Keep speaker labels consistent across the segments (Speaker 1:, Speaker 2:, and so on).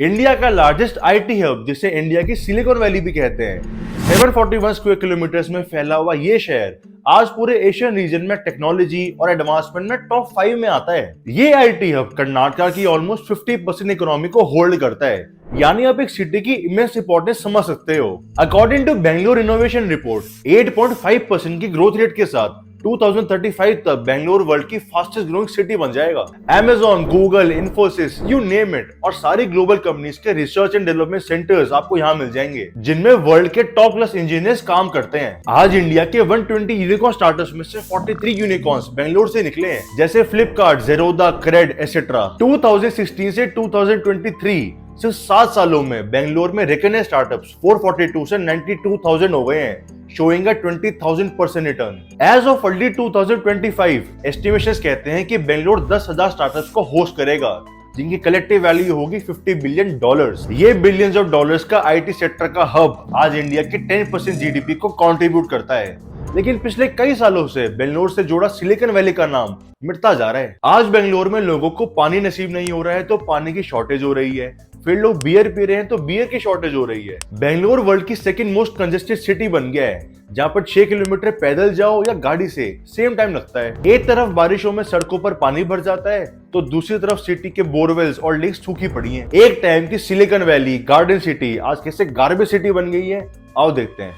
Speaker 1: India का largest IT hub, जिसे India की सिलिकॉन वैली भी कहते हैं, 741 स्क्वायर किलोमीटर में फैला हुआ ये शहर आज पूरे एशियन रीजन में टेक्नोलॉजी और एडवांसमेंट में टॉप 5 में आता है। ये आईटी हब कर्नाटका की ऑलमोस्ट 50% इकोनॉमी को होल्ड करता है, यानी आप एक सिटी की इमेंस इंपॉर्टेंस समझ सकते हो। According to Bangalore innovation report, 8.5% की ग्रोथ रेट के साथ 2035 तक बेंगलोर वर्ल्ड की फास्टेस्ट ग्रोइंग सिटी बन जाएगा। Amazon, Google, Infosys, you name it, और सारी ग्लोबल कंपनीज के रिसर्च एंड डेवलपमेंट सेंटर्स आपको यहाँ मिल जाएंगे, जिनमें वर्ल्ड के टॉप क्लास इंजीनियर्स काम करते हैं। आज इंडिया के 120 यूनिकॉर्न स्टार्टअप्स में से 43 यूनिकॉर्न्स बेंगलोर से निकले हैं, जैसे फ्लिपकार्ट, जेरोदा, क्रेड एसेट्रा। 2016 से 2023 सिर्फ 7 सालों में बेंगलोर में रिकॉग्नाइज्ड स्टार्टअप्स 442 से 92,000 हो गए हैं, showing a 20,000% return. As of early 2025, estimations कहते हैं कि बेंगलोर 10,000 स्टार्टअप्स को होस्ट करेगा, जिनकी कलेक्टिव वैल्यू होगी $50 बिलियन। ये बिलियंस ऑफ डॉलर्स का आईटी सेक्टर का हब आज इंडिया की 10% जीडीपी को कंट्रीब्यूट करता है। लेकिन पिछले कई सालों से बेंगलोर से जुड़ा सिलिकॉन वैली का नाम मिटता जा रहा है। आज बेंगलोर में लोगों को पानी नसीब नहीं हो रहा है तो पानी की शॉर्टेज हो रही है, फिर लोग बियर पी रहे हैं तो बियर की शॉर्टेज हो रही है। बेंगलोर वर्ल्ड की सेकंड मोस्ट कंजेस्टेड सिटी बन गया है, जहाँ पर 6 किलोमीटर पैदल जाओ या गाड़ी से सेम टाइम लगता है। एक तरफ बारिशों में सड़कों पर पानी भर जाता है तो दूसरी तरफ सिटी के बोरवेल्स और लेक्स सूखी पड़ी हैं। एक टाइम की सिलिकॉन वैली गार्डन सिटी आज कैसे गार्बेज सिटी बन गई है, आओ देखते हैं।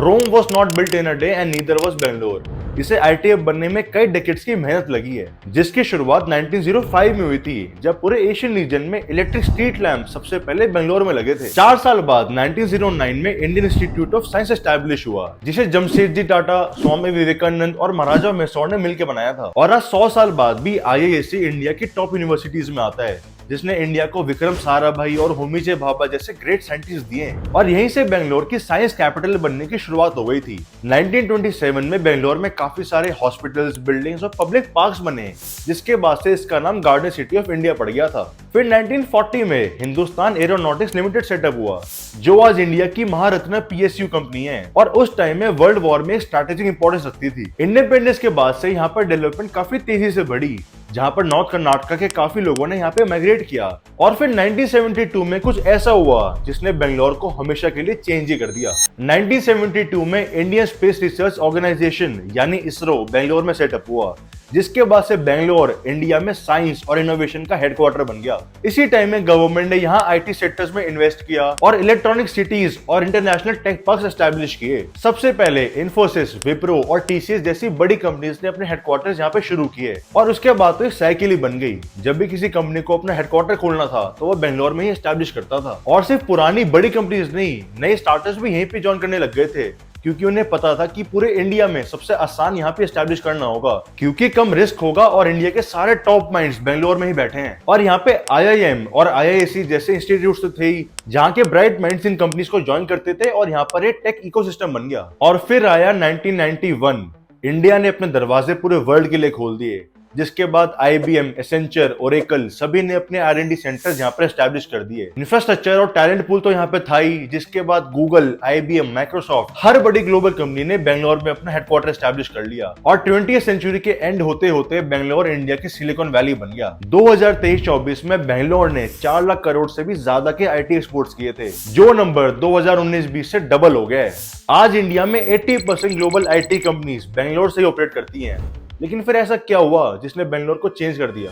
Speaker 1: Rome was not built in a day and neither was Bangalore। इसे आईटी हब बनने में कई डेकेड्स की मेहनत लगी है, जिसकी शुरुआत 1905 में हुई थी, जब पूरे एशियन रीजन में इलेक्ट्रिक स्ट्रीट लैंप सबसे पहले बेंगलोर में लगे थे। 4 साल बाद 1909 में Indian institute of science establish हुआ, जिसे जमशेदजी टाटा, स्वामी विवेकानंद और महाराजा मैसूर ने मिलकर बनाया था। और आज 100 साल बाद भी आईआईएससी इंडिया की टॉप यूनिवर्सिटीज में आता है, जिसने इंडिया को विक्रम साराभाई और होमी जे भाभा जैसे ग्रेट साइंटिस्ट दिए हैं। और यहीं से बेंगलोर की साइंस कैपिटल बनने की शुरुआत हो गई थी। 1927 में बेंगलोर में काफी सारे हॉस्पिटल्स, बिल्डिंग्स और पब्लिक पार्क्स बने, जिसके बाद से इसका नाम गार्डन सिटी ऑफ इंडिया पड़ गया था। फिर 1940 में हिंदुस्तान एरोनॉटिक्स लिमिटेड सेटअप हुआ, जो आज इंडिया की महारत्न पीएसयू कंपनी है, और उस टाइम में वर्ल्ड वॉर में स्ट्रैटेजिक इंपॉर्टेंस रखती थी। इंडिपेंडेंस के बाद से यहाँ पर डेवलपमेंट काफी तेजी से बढ़ी, जहां पर नॉर्थ कर्नाटका के काफी लोगों ने यहाँ पे माइग्रेट किया। और फिर 1972 में कुछ ऐसा हुआ जिसने बेंगलोर को हमेशा के लिए चेंज ही कर दिया। 1972 में इंडियन स्पेस रिसर्च ऑर्गेनाइजेशन यानी इसरो बेंगलोर में सेटअप हुआ, जिसके बाद से बेंगलोर इंडिया में साइंस और इनोवेशन का हेडक्वार्टर बन गया। इसी टाइम में गवर्नमेंट ने यहाँ आईटी सेक्टर्स में इन्वेस्ट किया और इलेक्ट्रॉनिक सिटीज और इंटरनेशनल टेक पार्क्स एस्टैब्लिश किए। सबसे पहले इन्फोसिस, विप्रो और टीसीएस जैसी बड़ी कंपनीज ने अपने हेडक्वार्टर्स यहाँ पे शुरू किए, और उसके बाद तो एक साइकिल ही बन गई। जब भी किसी कंपनी को अपना हेडक्वार्टर खोलना था तो वो बेंगलोर में ही एस्टैब्लिश करता था। और सिर्फ पुरानी बड़ी कंपनीज नहीं, नए स्टार्टअप्स भी यहीं पे ज्वाइन करने लग गए थे, क्योंकि उन्हें पता था कि पूरे इंडिया में सबसे आसान यहाँ पे एस्टैब्लिश करना होगा, क्योंकि कम रिस्क होगा और इंडिया के सारे टॉप माइंड्स बेंगलोर में ही बैठे हैं। और यहाँ पे आईआईएम और आईआईएससी जैसे इंस्टीट्यूट्स तो थे ही, जहाँ के ब्राइट माइंड्स इन कंपनीज को ज्वाइन करते थे, और यहाँ पर एक टेक इकोसिस्टम बन गया। और फिर आया 1991, इंडिया ने अपने दरवाजे पूरे वर्ल्ड के लिए खोल दिए, जिसके बाद आईबीएम, एसेंचर, ओरेकल सभी ने अपने आर&डी सेंटर्स यहाँ पर एस्टैब्लिश कर दिए। इंफ्रास्ट्रक्चर और टैलेंट पूल तो यहाँ पे था ही, जिसके बाद गूगल, आईबीएम, माइक्रोसॉफ्ट, हर बड़ी ग्लोबल कंपनी ने बेंगलोर में अपना हेडक्वार्टर एस्टैब्लिश कर लिया। और 20वीं सेंचुरी के एंड होते होते बेंगलोर इंडिया की सिलिकॉन वैली बन गया। 2023-24 में बेंगलोर ने 4 लाख करोड़ से भी ज्यादा के आईटी एक्सपोर्ट्स किए थे, जो नंबर 2019-20 से डबल हो गया है। आज इंडिया में 80% ग्लोबल आईटी कंपनीज बेंगलोर से ही ऑपरेट करती हैं। लेकिन फिर ऐसा क्या हुआ जिसने बेंगलोर को चेंज कर दिया?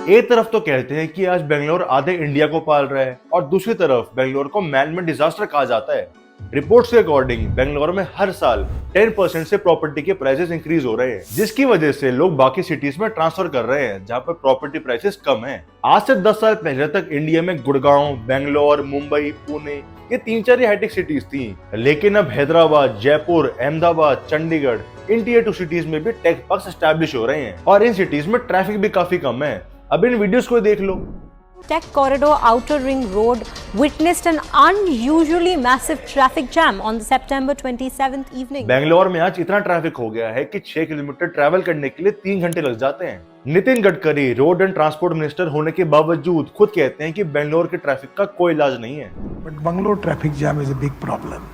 Speaker 1: एक तरफ तो कहते हैं कि आज बेंगलोर आधे इंडिया को पाल रहा है, और दूसरी तरफ बेंगलोर को मैन मेड डिजास्टर कहा जाता है। रिपोर्ट्स के अकॉर्डिंग बेंगलोर में हर साल 10% से प्रॉपर्टी के प्राइसेस इंक्रीज हो रहे हैं, जिसकी वजह से लोग बाकी सिटीज में ट्रांसफर कर रहे हैं जहां पर प्रॉपर्टी प्राइसेस कम हैं। आज से 10 साल पहले तक इंडिया में गुड़गांव, बेंगलोर, मुंबई, पुणे ये 3-4 हाईटेक सिटीज थी, लेकिन अब हैदराबाद, जयपुर, अहमदाबाद, चंडीगढ़ इन टियर 2 सिटीज में भी टेक पार्क्स एस्टैब्लिश हो रहे हैं, और इन सिटीज में ट्रैफिक भी काफी कम है। अब इन वीडियोस को देख लो।
Speaker 2: Tech Corridor Outer Ring Road witnessed an unusually massive traffic jam on the September 27th evening.
Speaker 1: Bangalore में आज इतना ट्रैफिक हो गया है कि 6 किलोमीटर ट्रैवल करने के लिए 3 घंटे लग जाते हैं। Nitin Gadkari road and transport minister होने के बावजूद खुद कहते हैं कि बेंगलोर के ट्रैफिक का कोई इलाज नहीं है।
Speaker 3: But Bangalore traffic jam is a big problem.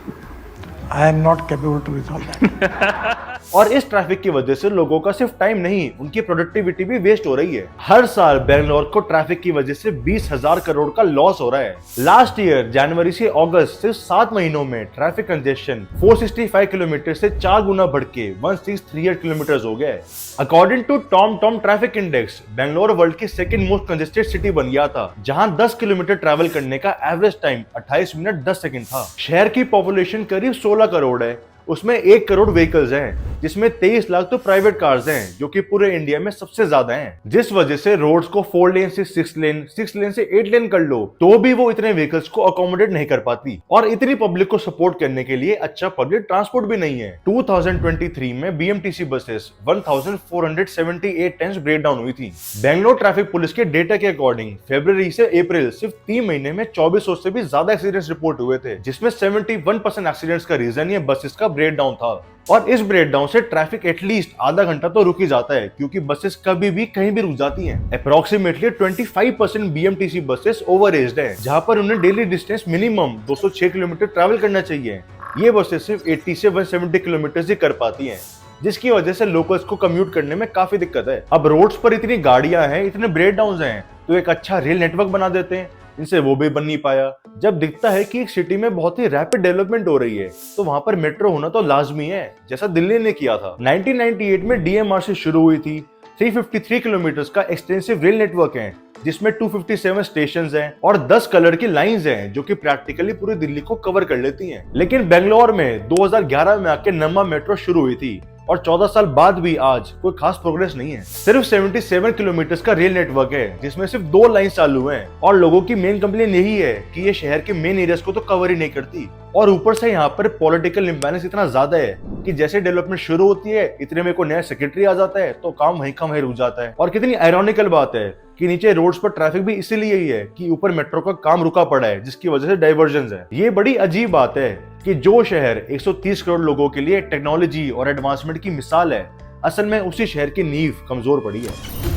Speaker 3: I am not capable to resolve that.
Speaker 1: और इस ट्रैफिक की वजह से लोगों का सिर्फ टाइम नहीं, उनकी प्रोडक्टिविटी भी वेस्ट हो रही है। हर साल बेंगलोर को ट्रैफिक की वजह से 20,000 करोड़ का लॉस हो रहा है। लास्ट ईयर जनवरी से अगस्त सिर्फ 7 महीनों में ट्रैफिक कंजेशन 465 किलोमीटर से 4 गुना बढ़ के 1638 किलोमीटर हो गया है। According to Tom traffic index, Bangalore world की सेकंड मोस्ट कंजेस्टेड सिटी बन गया था, जहां 10 किलोमीटर ट्रैवल करने का एवरेज टाइम 28 मिनट 10 सेकंड था। शहर की पॉपुलेशन करीब 16 करोड़ है, उसमें 1 करोड़ व्हीकल्स हैं, जिसमें 23 लाख तो प्राइवेट कार्स हैं, जो कि पूरे इंडिया में सबसे ज्यादा हैं। जिस वजह से रोड्स को 4 लेन से 6 लेन, 6 लेन से 8 लेन कर लो तो भी वो इतने व्हीकल्स को अकोमोडेट नहीं कर पाती, और इतनी पब्लिक को सपोर्ट करने के लिए अच्छा पब्लिक ट्रांसपोर्ट भी नहीं है। 2023 में BMTC buses 1478 times break down हुई थी। बेंगलोर ट्रैफिक पुलिस के डेटा के अकॉर्डिंग फरवरी से अप्रैल सिर्फ 3 महीने में 2400 से भी ज्यादा एक्सीडेंट्स रिपोर्ट हुए थे, जिसमें 71% एक्सीडेंट्स का रीजन ये बसेस का ब्रेक डाउन था। और इस ब्रेकडाउन से ट्रैफिक एटलीस्ट आधा घंटा तो रुक ही जाता है, क्योंकि बसेस कभी भी कहीं भी रुक जाती हैं। Approximately 25% BMTC buses over aged है, जहां पर उन्हें daily distance minimum 206 kilometre travel करना चाहिए। ये बसेस सिर्फ 80 से 170 किलोमीटर ही कर पाती हैं, जिसकी वजह से लोकल्स को कम्यूट करने में काफी दिक्कत है। अब रोड्स पर इतनी गाड़ियां हैं, इतने ब्रेकडाउन हैं, तो एक अच्छा रेल नेटवर्क बना देते हैं। इनसे वो भी बन नहीं पाया। जब दिखता है कि एक सिटी में बहुत ही रैपिड डेवलपमेंट हो रही है, तो वहां पर मेट्रो होना तो लाजमी है, जैसा दिल्ली ने किया था। 1998 में डीएमआर से शुरू हुई थी। 353 किलोमीटर का एक्सटेंसिव रेल नेटवर्क है, जिसमें 257 स्टेशंस हैं और 10 कलर की लाइंस हैं, जो कि प्रैक्टिकली पूरी दिल्ली को कवर कर लेती हैं। लेकिन बेंगलोर में 2011 में आके नम्मा मेट्रो शुरू हुई थी, और 14 साल बाद भी आज कोई खास प्रोग्रेस नहीं है। सिर्फ 77 किलोमीटर का रेल नेटवर्क है, जिसमें सिर्फ 2 लाइन चालू हैं, और लोगों की मेन कंप्लेन यही है कि ये शहर के मेन एरियाज को तो कवर ही नहीं करती। और ऊपर से यहाँ पर पॉलिटिकल इम्बैलेंस इतना ज्यादा है कि जैसे डेवलपमेंट शुरू होती है, इतने में कोई नया सेक्रेटरी आ जाता है तो काम वहीं का वहीं रुक जाता है। और कितनी आयरॉनिकल बात है कि नीचे रोड्स पर ट्रैफिक भी इसीलिए ही है कि ऊपर मेट्रो का काम रुका पड़ा है, जिसकी वजह से डाइवर्जन है। ये बड़ी अजीब बात है कि जो शहर 130 करोड़ लोगों के लिए टेक्नोलॉजी और एडवांसमेंट की मिसाल है, असल में उसी शहर की नींव कमजोर पड़ी है।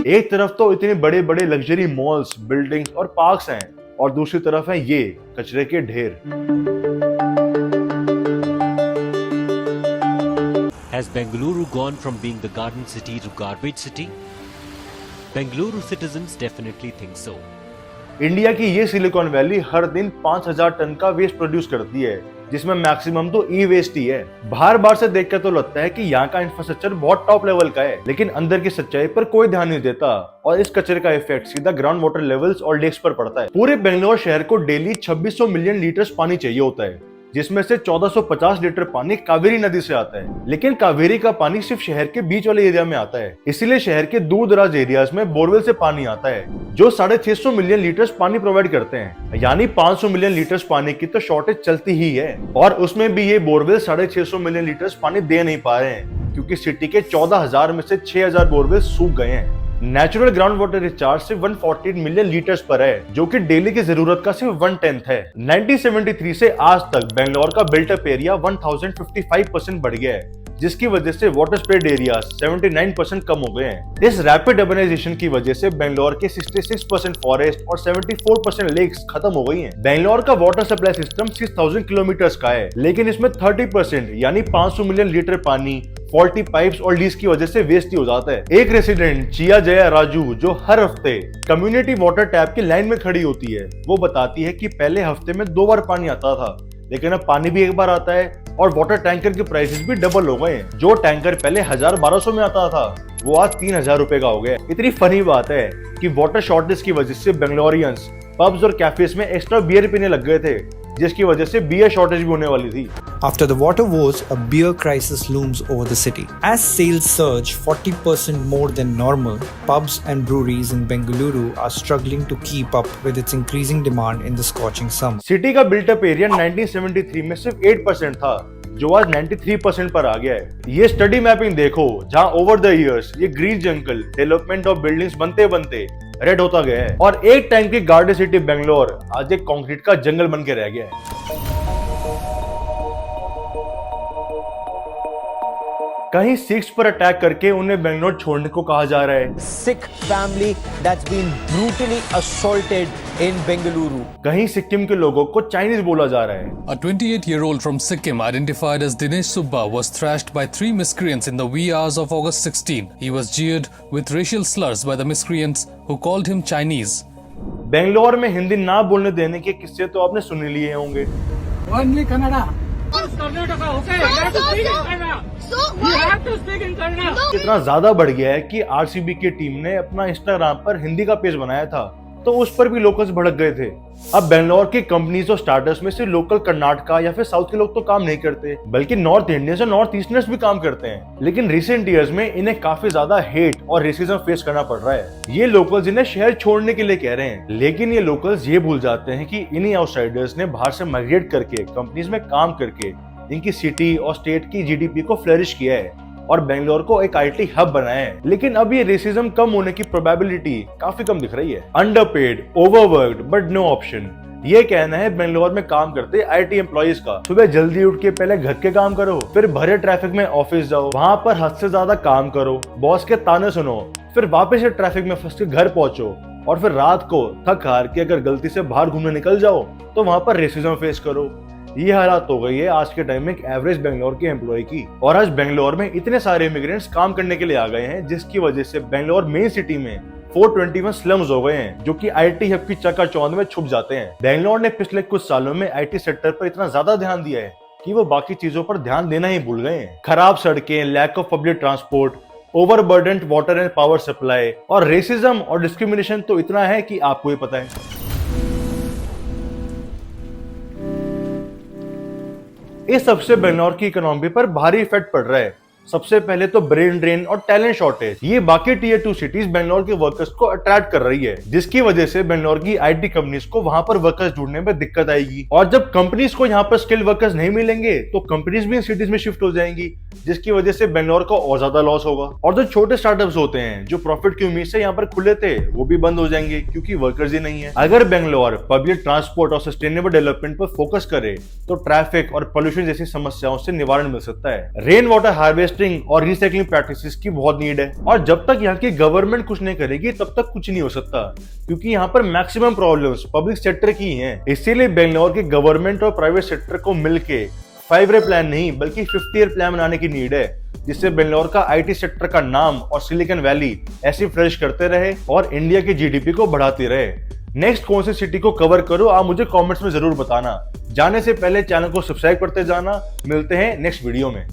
Speaker 1: एक तरफ तो इतने बड़े बड़े लग्जरी मॉल्स, बिल्डिंग्स और पार्क्स हैं, और दूसरी तरफ है ये कचरे के ढेर।
Speaker 4: Has Bengaluru gone from being the garden city to garbage city? Bengaluru citizens definitely think so.
Speaker 1: India की ये सिलिकॉन वैली हर दिन 5000 टन का वेस्ट प्रोड्यूस करती है, जिसमें मैक्सिमम तो ई वेस्ट ही है। बाहर से देखकर तो लगता है कि यहाँ का इंफ्रास्ट्रक्चर बहुत टॉप लेवल का है, लेकिन अंदर की सच्चाई पर कोई ध्यान नहीं देता, और इस कचरे का इफेक्ट सीधा ग्राउंड वाटर लेवल्स और लेक्स पर पड़ता है। पूरे बेंगलोर शहर को डेली 2600 मिलियन लीटर पानी चाहिए होता है, जिसमें से 1450 लीटर पानी कावेरी नदी से आता है। लेकिन कावेरी का पानी सिर्फ शहर के बीच वाले एरिया में आता है, इसीलिए शहर के दूर दराज एरियाज में बोरवेल से पानी आता है, जो 650 मिलियन लीटर पानी प्रोवाइड करते हैं। यानी 500 मिलियन लीटर पानी की तो शॉर्टेज चलती ही है, और उसमें भी ये बोरवेल 650 मिलियन लीटर पानी दे नहीं पा रहे हैं, क्योंकि सिटी के 14,000 में से 6,000 बोरवेल सूख गए हैं। नेचुरल ग्राउंड वाटर रिचार्ज सिर्फ 148 मिलियन लीटर्स पर है, जो कि डेली की जरूरत का सिर्फ 1/10 है। 1973 से आज तक बेंगलोर का बिल्टअप एरिया 1055% बढ़ गया है, जिसकी वजह से वाटर स्प्रेड एरिया 79% कम हो गए हैं। इस रैपिड अर्बनाइजेशन की वजह से बेंगलोर के 66% फॉरेस्ट और 74% लेक्स खत्म हो गई हैं। बेंगलोर का वाटर सप्लाई सिस्टम 6000 किलोमीटर का है, लेकिन इसमें 30% यानी 500 मिलियन लीटर पानी फॉल्टी पाइप्स और लीक की वजह से वेस्ट ही हो जाता है। एक रेसिडेंट चिया जया राजू, जो हर हफ्ते कम्युनिटी वाटर टैप की लाइन में खड़ी होती है, वो बताती है कि पहले हफ्ते में 2 बार पानी आता था, लेकिन अब पानी भी एक बार आता है, और वाटर टैंकर के प्राइसेस भी डबल हो गए हैं। जो टैंकर पहले 1000-1200 में आता था, वो आज 3000 रुपए का हो गया। इतनी फनी बात है कि वाटर शॉर्टेज की वजह से बेंगलोरियंस पब्स और कैफेज में एक्स्ट्रा बियर पीने लग गए थे, जिसकी वजह से बियर शॉर्टेज भी होने वाली थी।
Speaker 5: After the water woes, a beer crisis looms over the city. As sales surge 40% more than normal, pubs and breweries in Bengaluru are struggling to keep up with its increasing demand in the scorching summer.
Speaker 1: City का built up area 1973 में सिर्फ 8% था, जो आज 93% पर आ गया है। ये स्टडी मैपिंग देखो, जहां ओवर द इयर्स ये ग्रीन जंगल डेवलपमेंट और बिल्डिंग्स बनते बनते रेड होता गया है, और एक टाइम की गार्डन सिटी बेंगलोर आज एक कंक्रीट का जंगल बन के रह गया है। कहीं सिख्स पर अटैक करके उन्हें बेंगलोर छोड़ने को कहा जा रहा है।
Speaker 6: Sikh family that's been brutally assaulted
Speaker 5: in Bengaluru.
Speaker 1: कहीं सिक्किम के लोगों को चाइनीज बोला जा रहा है।
Speaker 6: A 28-year-old from Sikkim, identified as Dinesh Subba, was thrashed by 3 miscreants in the wee hours of August 16. He was jeered with racial slurs by the miscreants who called him Chinese.
Speaker 1: Bangalore में हिंदी ना बोलने देने के किस्से तो आपने सुन लिए होंगे।
Speaker 3: Only Kannada.
Speaker 1: इतना ज्यादा बढ़ गया है कि आरसीबी की टीम ने अपना इंस्टाग्राम पर हिंदी का पेज बनाया था, तो उस पर भी लोकल्स भड़क गए थे। अब बेंगलोर की कंपनीज और स्टार्टअप्स में सिर्फ लोकल कर्नाटका या फिर साउथ के लोग तो काम नहीं करते, बल्कि नॉर्थ इंडियंस और नॉर्थ ईस्टर्नर्स भी काम करते हैं। लेकिन रिसेंट ईयर्स में इन्हें काफी ज्यादा हेट और रेसिज्म फेस करना पड़ रहा है। ये लोकल्स इन्हें शहर छोड़ने के लिए कह रहे हैं, लेकिन ये लोकल्स ये भूल जाते हैं कि इन्हीं आउटसाइडर्स ने बाहर से माइग्रेट करके कंपनीज में काम करके इनकी सिटी और स्टेट की जीडीपी को फ्लरिश किया है और बेंगलोर को एक आईटी हब बनाया है। लेकिन अब ये रेसिज्म कम होने की प्रोबेबिलिटी काफी कम दिख रही है। Underpaid, overworked but no option, ये कहना है बेंगलोर में काम करते आईटी एम्प्लॉइज का। सुबह जल्दी उठ के पहले घर के काम करो, फिर भरे ट्रैफिक में ऑफिस जाओ, वहां पर हद से ज्यादा काम करो, बॉस के ताने सुनो, फिर वापस से ट्रैफिक में फंस के घर पहुंचो और फिर रात को थक हार के अगर गलती से बाहर घूमने निकल जाओ तो वहां पर रेसिज्म फेस करो। ये हालात हो गई है आज के टाइम में एक एवरेज बेंगलोर के एम्प्लॉय की। और आज बेंगलोर में इतने सारे इमिग्रेंट्स काम करने के लिए आ गए हैं, जिसकी वजह से बेंगलोर मेन सिटी में 421 स्लम्स हो गए हैं, जो कि आईटी हब की चकाचौंध में छुप जाते हैं। बेंगलोर ने पिछले कुछ सालों में आईटी सेक्टर पर इतना ज्यादा ध्यान दिया है कि वो बाकी चीजों पर ध्यान देना ही भूल गए हैं। खराब सड़कें, lack of public transport, overburdened water and power supply और रेसिज्म और डिस्क्रिमिनेशन तो इतना है कि आपको ही पता है। इस सबसे बेंगलोर की इकोनॉमी पर भारी इफेक्ट पड़ रहा है। सबसे पहले तो ब्रेन ड्रेन और टैलेंट शॉर्टेज, ये बाकी टीयर 2 सिटीज बेंगलोर के वर्कर्स को अट्रैक्ट कर रही है, जिसकी वजह से बेंगलोर की आईटी कंपनीज को वहां पर वर्कर्स ढूंढने में दिक्कत आएगी। और जब कंपनीज को यहाँ पर स्किल्ड वर्कर्स नहीं मिलेंगे तो कंपनीज भी इन सिटीज में शिफ्ट हो जाएंगी, जिसकी वजह से बेंगलोर को और ज्यादा लॉस होगा। और जो छोटे स्टार्टअप्स होते हैं जो प्रॉफिट की उम्मीद से यहाँ पर खुले थे, वो भी बंद हो जाएंगे क्योंकि वर्कर्स ही नहीं है। अगर बेंगलोर पब्लिक ट्रांसपोर्ट और सस्टेनेबल डेवलपमेंट पर फोकस करे तो ट्रैफिक और पोल्यूशन जैसी समस्याओं से निवारण मिल सकता है। रेन वाटर हार्वेस्टिंग और रिसाइक्लिंग प्रैक्टिसेस की बहुत नीड है, और जब तक यहाँ की गवर्नमेंट कुछ नहीं करेगी तब तक कुछ नहीं हो सकता, क्योंकि यहाँ पर मैक्सिमम प्रॉब्लम्स पब्लिक सेक्टर की हैं। इसीलिए बेंगलोर के गवर्नमेंट और प्राइवेट सेक्टर को मिलके 5-year प्लान नहीं बल्कि 50-year प्लान बनाने की नीड है, जिससे बेंगलोर का आईटी सेक्टर का नाम और सिलिकॉन वैली ऐसी फ्लरिश करते रहे और इंडिया की जीडीपी को बढ़ाती रहे। नेक्स्ट कौन सी सिटी को कवर करो आप मुझे कमेंट्स में जरूर बताना। जाने से पहले चैनल को सब्सक्राइब करते जाना। मिलते हैं नेक्स्ट वीडियो में।